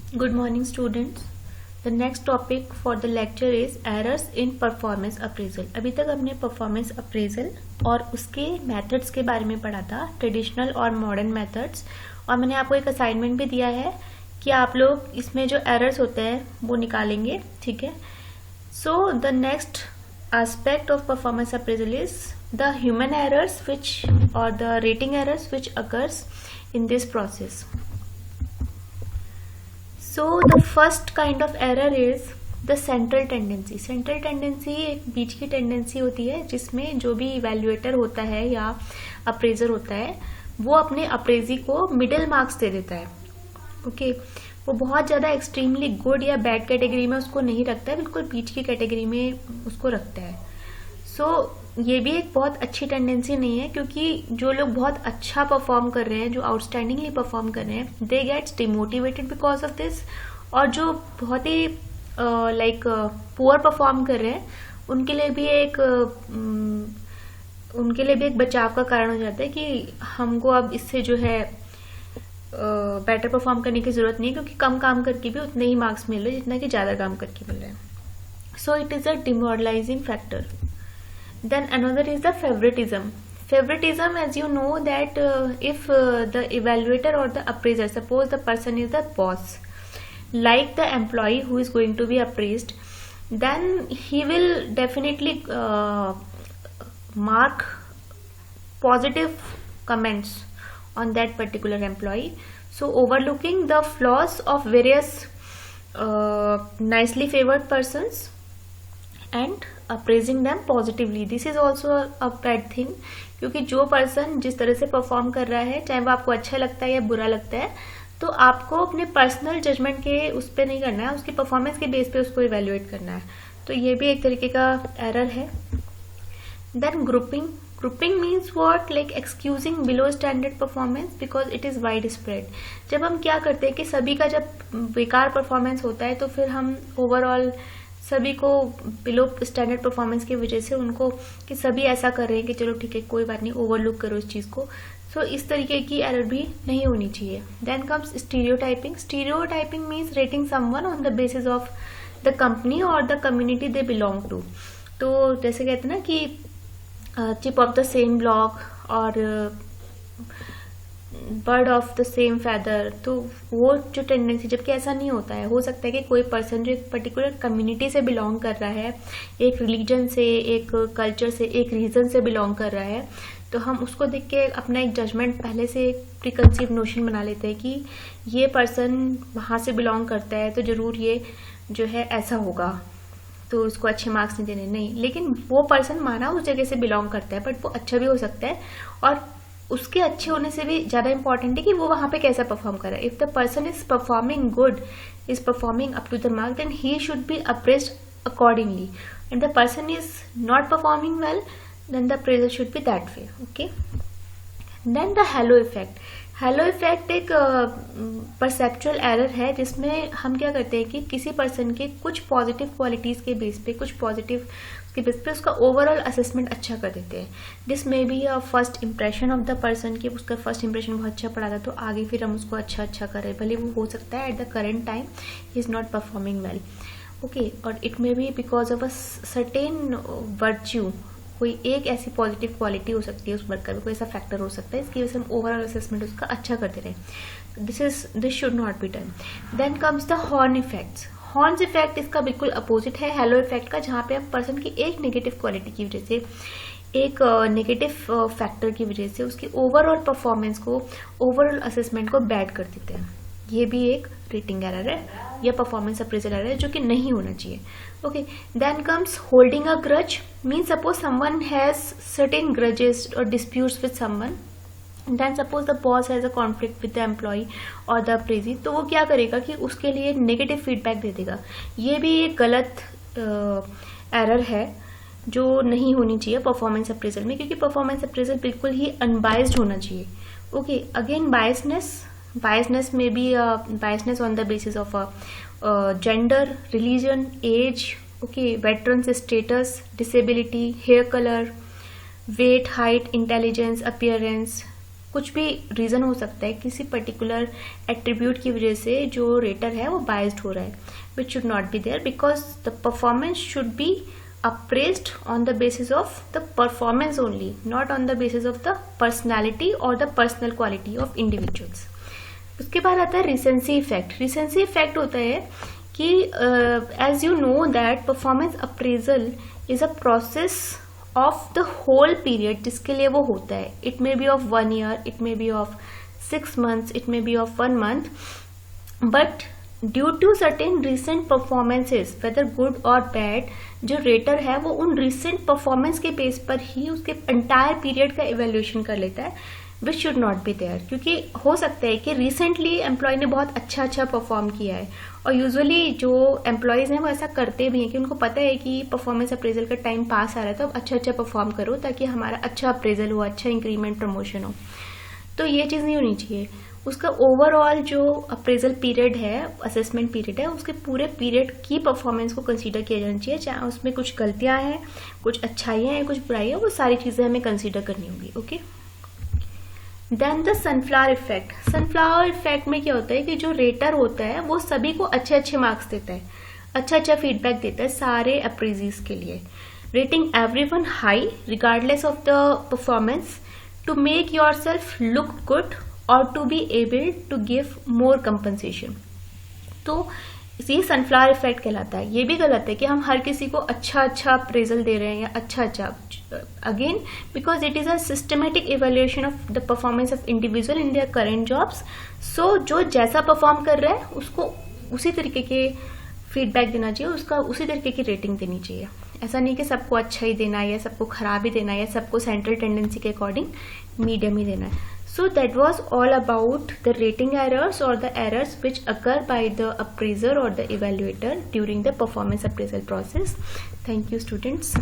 Good morning, students. The next topic for the lecture is errors in performance appraisal. अभी तक हमने performance appraisal और उसके methods के बारे में पढ़ा था, ट्रेडिशनल और मॉडर्न methods, और मैंने आपको एक असाइनमेंट भी दिया है कि आप लोग इसमें जो errors होते हैं वो निकालेंगे, ठीक है. So the next aspect of performance appraisal is the human errors or the rating errors which occurs in this process. So the first kind of error is the central tendency. Central tendency एक बीच की tendency होती है जिसमें जो भी evaluator होता है या अप्रेजर होता है वो अपने अप्रेजी को मिडिल मार्क्स दे देता है. ओके, वो बहुत ज़्यादा एक्सट्रीमली गुड या बैड कैटेगरी में उसको नहीं रखता है, बिल्कुल बीच की कैटेगरी में उसको रखता है. ये भी एक बहुत अच्छी टेंडेंसी नहीं है, क्योंकि जो लोग बहुत अच्छा परफॉर्म कर रहे हैं, जो आउटस्टैंडिंगली परफॉर्म कर रहे हैं, they gets demotivated because of this. और जो बहुत ही पुअर परफॉर्म कर रहे हैं उनके लिए भी एक बचाव का कारण हो जाता है कि हमको अब इससे जो है बेटर परफॉर्म करने की जरूरत नहीं है, क्योंकि कम काम करके भी उतने ही मार्क्स मिल रहे हैं जितना कि ज्यादा काम करके मिल रहे हैं. So it is a demoralising factor. Then another is the favoritism. Favoritism, as you know, that if the evaluator or the appraiser, suppose the person is the boss, like the employee who is going to be appraised, then he will definitely mark positive comments on that particular employee. So overlooking the flaws of various nicely favored persons and appraising them positively. This is also a bad thing, क्योंकि जो person जिस तरह से perform कर रहा है, चाहे वो आपको अच्छा लगता है या बुरा लगता है, तो आपको अपने पर्सनल जजमेंट के उस पर नहीं करना है, उसकी परफॉर्मेंस के बेस पे उसको इवेल्युएट करना है. तो ये भी एक तरीके का एरर है. Then grouping means what, like excusing below standard performance because it is wide spread. जब हम क्या करते हैं कि सभी का जब बेकार परफॉर्मेंस होता है तो फिर हम ओवरऑल सभी को बिलो स्टैंडर्ड परफॉर्मेंस की वजह से उनको कि सभी ऐसा कर रहे हैं कि चलो ठीक है कोई बात नहीं, ओवरलुक करो इस चीज को. सो इस तरीके की एरर भी नहीं होनी चाहिए. Then comes stereotyping. Stereotyping means rating someone on the basis of the company और the community they belong to. तो जैसे कहते हैं ना कि chip of the same block और bird of the same feather. तो वो जो टेंडेंसी, जबकि ऐसा नहीं होता है. हो सकता है कि कोई पर्सन जो एक पर्टिकुलर कम्युनिटी से बिलोंग कर रहा है, एक रिलीजन से, एक कल्चर से, एक रीजन से बिलोंग कर रहा है, तो हम उसको देख के अपना एक जजमेंट पहले से एक प्रीकंसीव नोशन बना लेते हैं कि ये पर्सन वहां से बिलोंग करता है तो जरूर ये जो है ऐसा होगा, तो उसको अच्छे मार्क्स नहीं देने. नहीं, लेकिन वो पर्सन माना उस जगह से बिलोंग करता है, बट वो अच्छा भी हो सकता है. और उसके अच्छे होने से भी ज्यादा इंपॉर्टेंट है कि वो वहां पे कैसा परफॉर्म कर रहा है. If the person is performing good, is performing up to the mark, then he should be appraised accordingly. And the person is not performing well, then the appraisal should be that way. Okay. Then the halo effect. Halo effect एक perceptual error है जिसमें हम क्या करते हैं कि किसी person के कुछ पॉजिटिव क्वालिटीज के बेस पे, कुछ पॉजिटिव के बेस पे उसका ओवरऑल असेसमेंट अच्छा कर देते हैं. This may be a first impression of the person, कि उसका फर्स्ट इंप्रेशन बहुत अच्छा पड़ा था तो आगे फिर हम उसको अच्छा करें, भले वो हो सकता है at the current time he is not performing well. Okay. और it may be because of a certain virtue, कोई एक ऐसी पॉजिटिव क्वालिटी हो सकती है उस वर्कर में, कोई ऐसा फैक्टर हो सकता है इसकी वजह से हम ओवरऑल असेसमेंट उसका अच्छा करते रहे. This should not be done. Then comes the horn effects. Horns effect इसका बिल्कुल अपोजिट है हेलो इफेक्ट का, जहां पे हम पर्सन की एक नेगेटिव क्वालिटी की वजह से, एक नेगेटिव फैक्टर की वजह से उसकी ओवरऑल परफॉर्मेंस को, ओवरऑल असेसमेंट को बैड कर देते हैं. ये भी एक रेटिंग एरर है या परफॉर्मेंस अप्रेजल एरर है जो कि नहीं होना चाहिए. Okay. Then comes holding a grudge. Mean suppose someone has certain grudges और disputes with someone, then suppose the boss has a conflict with the employee और द अप्रेजी. तो वो क्या करेगा कि उसके लिए नेगेटिव फीडबैक दे देगा. ये भी एक गलत एरर है जो नहीं होनी चाहिए परफॉर्मेंस अप्रेजल में, क्योंकि परफॉर्मेंस अप्रेजल बिल्कुल ही अनबायस्ड होना चाहिए. Okay. Again biasness may be a biasness on the basis of gender, religion, age, okay, veterans status, disability, hair color, weight, height, intelligence, appearance, कुछ भी रीजन हो सकता है, किसी पर्टिकुलर एट्रीब्यूट की वजह से जो रेटर है वो बायस्ड हो रहा है, which should not be there because the performance should be appraised on the basis of the performance only, not on the basis of the personality or the personal quality of individuals. उसके बाद आता है recency effect. Recency effect होता है कि as you know that performance appraisal is a process of the whole period जिसके लिए वो होता है. It may be of 1 year, it may be of 6 months, it may be of 1 month, but due to certain recent performances whether good और bad, जो rater है वो उन रिसेंट परफॉर्मेंस के बेस पर ही उसके एंटायर पीरियड का इवेल्यूएशन कर लेता है, which should not be there. क्योंकि हो सकता है कि रिसेंटली एम्प्लॉय ने बहुत अच्छा परफॉर्म किया है, और यूजुअली जो एम्प्लॉयज हैं वो ऐसा करते भी हैं कि उनको पता है कि परफॉर्मेंस अप्रेजल का टाइम पास आ रहा है, तो अब अच्छा परफॉर्म करो ताकि हमारा अच्छा अप्रेजल हो, अच्छा इंक्रीमेंट प्रमोशन हो. तो ये चीज़ नहीं होनी चाहिए. उसका ओवरऑल जो अप्रेजल पीरियड है, असेसमेंट पीरियड है, उसके पूरे पीरियड की परफॉर्मेंस को कंसीडर किया जाना चाहिए, चाहे उसमें कुछ गलतियां हैं, कुछ अच्छाइयां हैं, कुछ बुराइयां, वो सारी चीजें हमें कंसीडर करनी होगी. Okay. Then the sunflower effect. Sunflower effect में क्या होता है कि जो रेटर होता है वो सभी को अच्छे मार्क्स देता है, अच्छा फीडबैक देता है सारे अप्रेजीज के लिए, rating everyone high regardless of the performance to make yourself look good और to be able to give more compensation. तो ये सनफ्लावर इफेक्ट कहलाता है. ये भी गलत है कि हम हर किसी को अच्छा अप्रेजल दे रहे हैं या अच्छा again, because it is a systematic evaluation of the performance of individual in their current jobs. So जो जैसा परफॉर्म कर रहा है उसको उसी तरीके के फीडबैक देना चाहिए, उसका उसी तरीके की रेटिंग देनी चाहिए. ऐसा नहीं कि सबको अच्छा ही देना है या सबको खराब ही देना है या सबको सेंट्रल टेंडेंसी के अकॉर्डिंग मीडियम ही देना है. So that was all about the rating errors or the errors which occur by the appraiser or the evaluator during the performance appraisal process. Thank you, students.